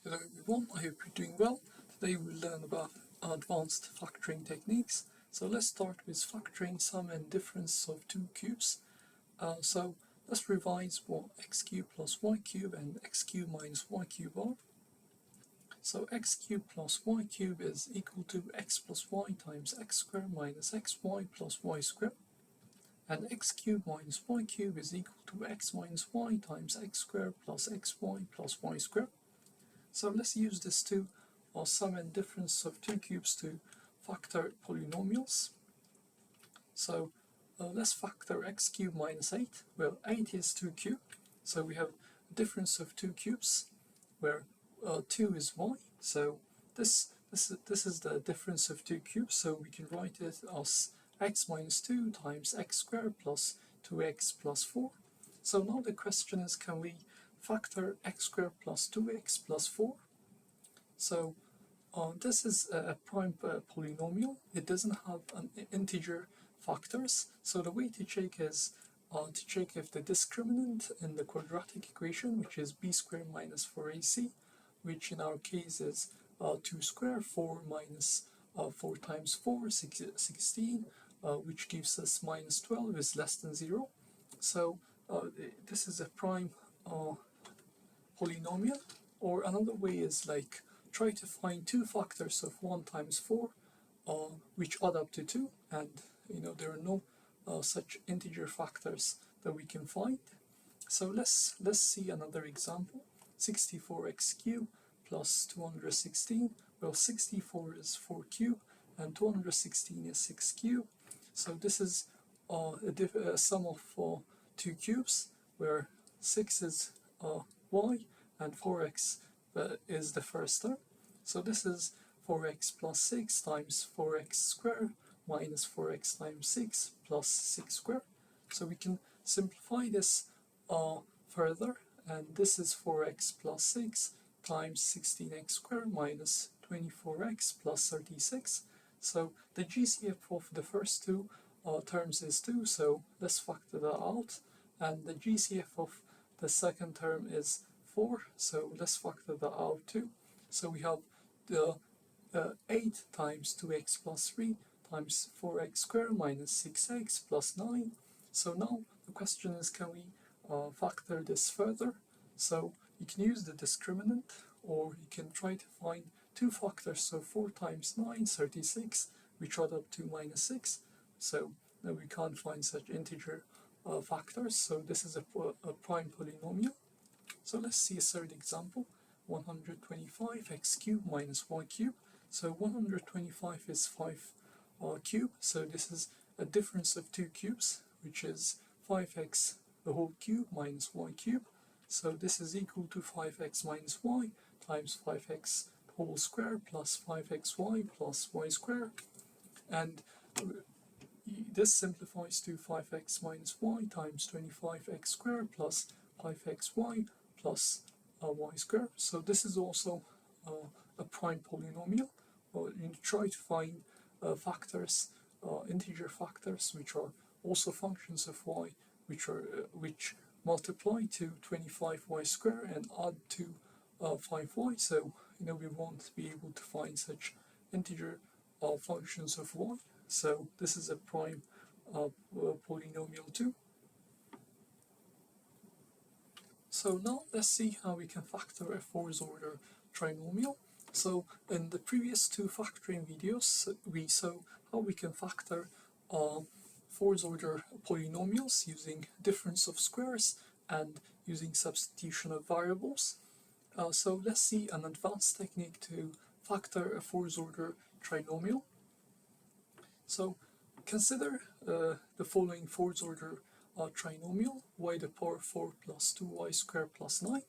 Hello everyone, I hope you're doing well. Today we'll learn about advanced factoring techniques. So let's start with factoring sum and difference of two cubes. So let's revise what x cubed plus y cubed and x cubed minus y cubed are. So x cubed plus y cubed is equal to x plus y times x squared minus xy plus y squared. And x cubed minus y cubed is equal to x minus y times x squared plus xy plus y squared. So let's use this to sum and difference of two cubes to factor polynomials. So let's factor x cubed minus 8. Well, 8 is 2 cubed, so we have a difference of two cubes where 2 is y. So this is the difference of two cubes, so we can write it as x minus 2 times x squared plus 2x plus 4. So now the question is, can we factor x squared plus 2x plus 4? So this is a prime polynomial. It doesn't have an integer factors. So the way to check is to check if the discriminant in the quadratic equation, which is b squared minus 4ac, which in our case is 2 squared, 4 minus 4 times 4, 16, which gives us minus 12, is less than 0. So this is a prime polynomial. Or another way is like try to find two factors of 1 times 4 which add up to 2, and there are no such integer factors that we can find. So let's see another example. 64x cubed plus 216. Well, 64 is 4 cubed and 216 is 6 cubed. So this is a sum of two cubes where 6 is y and 4x is the first term. So this is 4x plus 6 times 4x squared minus 4x times 6 plus 6 squared. So we can simplify this further, and this is 4x plus 6 times 16x squared minus 24x plus 36. So the GCF of the first two terms is 2, so let's factor that out. And the GCF of the second term is 4, so let's factor that out too. So we have the 8 times 2x plus 3 times 4x squared minus 6x plus 9. So now the question is, can we factor this further? So you can use the discriminant, or you can try to find two factors. So 4 times 9, 36, which add up to minus 6. So now we can't find such integer factors, so this is a prime polynomial. So let's see a third example. 125 x cubed minus y cubed. So 125 is 5 cubed, so this is a difference of two cubes, which is 5x the whole cube minus y cubed. So this is equal to 5x minus y times 5x whole square plus 5xy plus y square. And this simplifies to 5x minus y times 25x squared plus 5xy plus y squared. So this is also a prime polynomial. You try to find factors, integer factors, which are also functions of y, which multiply to 25y squared and add to 5y. So we won't be able to find such integer functions of y. So this is a prime polynomial too. So now let's see how we can factor a fourth order trinomial. So in the previous two factoring videos, we saw how we can factor fourth order polynomials using difference of squares and using substitution of variables. So let's see an advanced technique to factor a fourth order trinomial. So consider the following fourth order trinomial: y to the power 4 plus 2y squared plus 9.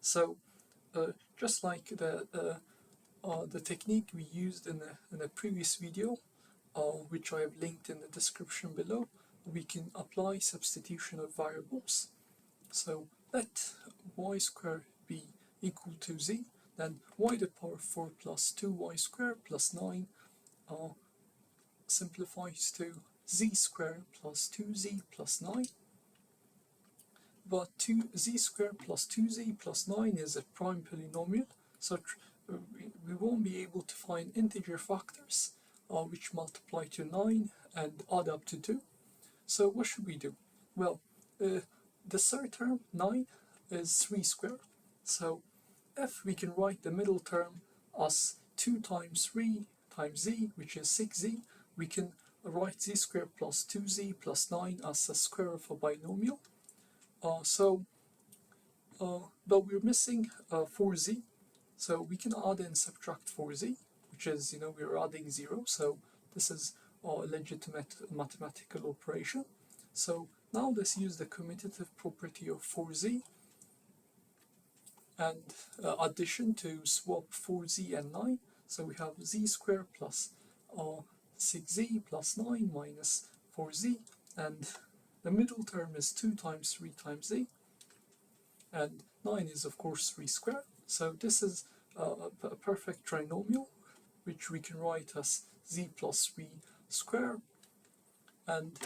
So just like the technique we used in a previous video, which I have linked in the description below, we can apply substitution of variables. So let y squared be equal to z, then y to the power 4 plus 2y squared plus 9 simplifies to z squared plus 2z plus 9. But 2z squared plus 2z plus 9 is a prime polynomial, So we won't be able to find integer factors which multiply to 9 and add up to 2. So what should we do? Well, the third term, 9, is 3 squared. So if we can write the middle term as 2 times 3 times z, which is 6z, we can write z squared plus 2z plus 9 as a square of a binomial. But we're missing 4z, so we can add and subtract 4z, which is, we're adding 0, so this is a legitimate mathematical operation. So now let's use the commutative property of 4z and addition to swap 4z and 9. So we have z squared plus 6z plus 9 minus 4z, and the middle term is 2 times 3 times z, and 9 is of course 3 squared. So this is a perfect trinomial, which we can write as z plus 3 squared, and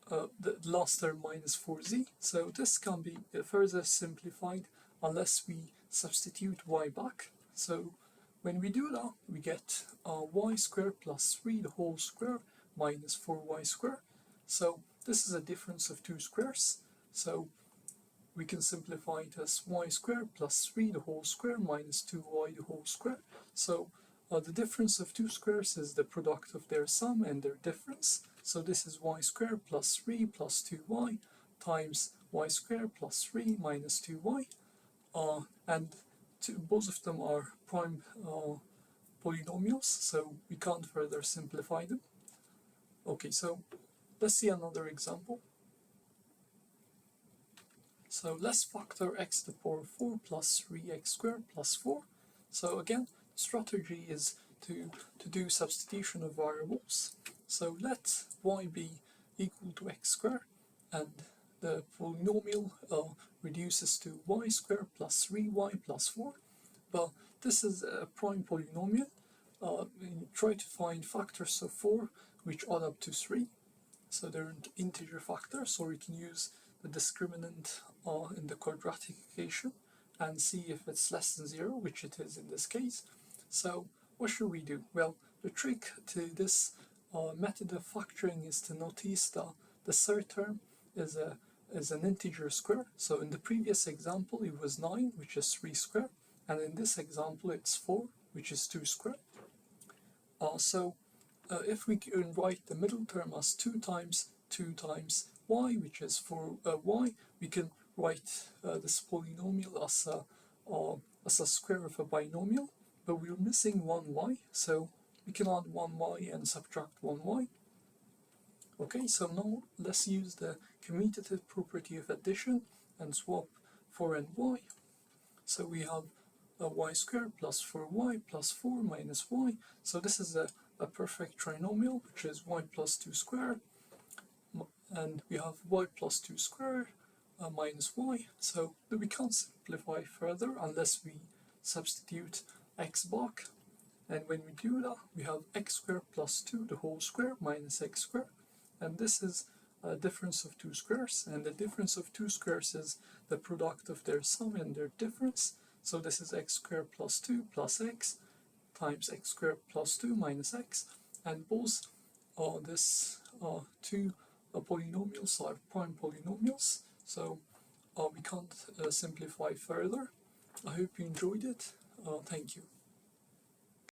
the last term minus 4z. So this can be further simplified unless we substitute y back. So when we do that, we get y squared plus 3 the whole square minus 4y squared. So this is a difference of two squares. So we can simplify it as y squared plus 3 the whole square minus 2y the whole square. So the difference of two squares is the product of their sum and their difference. So this is y squared plus 3 plus 2y times y squared plus 3 minus 2y. And both of them are prime polynomials, so we can't further simplify them. Okay, so let's see another example. So let's factor x to the power 4 plus 3x squared plus 4. So again, the strategy is to do substitution of variables. So let y be equal to x squared, and the polynomial reduces to y squared plus 3y plus 4. But this is a prime polynomial. We try to find factors of 4 which add up to 3. So they're integer factors, or we can use the discriminant in the quadratic equation and see if it's less than 0, which it is in this case. So what should we do? Well, the trick to this method of factoring is to notice that the third term is an integer square. So in the previous example it was 9, which is 3 squared, and in this example it's 4, which is 2 squared. If we can write the middle term as 2 times y, which is 4y, we can write this polynomial as a square of a binomial, but we're missing 1y, so we can add 1y and subtract 1y. Okay, so now let's use the commutative property of addition and swap 4 and y. So we have y squared plus 4y plus 4 minus y. So this is a perfect trinomial, which is y plus 2 squared, and we have y plus 2 squared minus y. So we can't simplify further unless we substitute x back, and when we do that we have x squared plus 2 the whole square minus x squared, and this is a difference of two squares, and the difference of two squares is the product of their sum and their difference. So this is x squared plus 2 plus x times x squared plus 2 minus x, and both these two polynomials are prime polynomials, so we can't simplify further. I hope you enjoyed it. Thank you.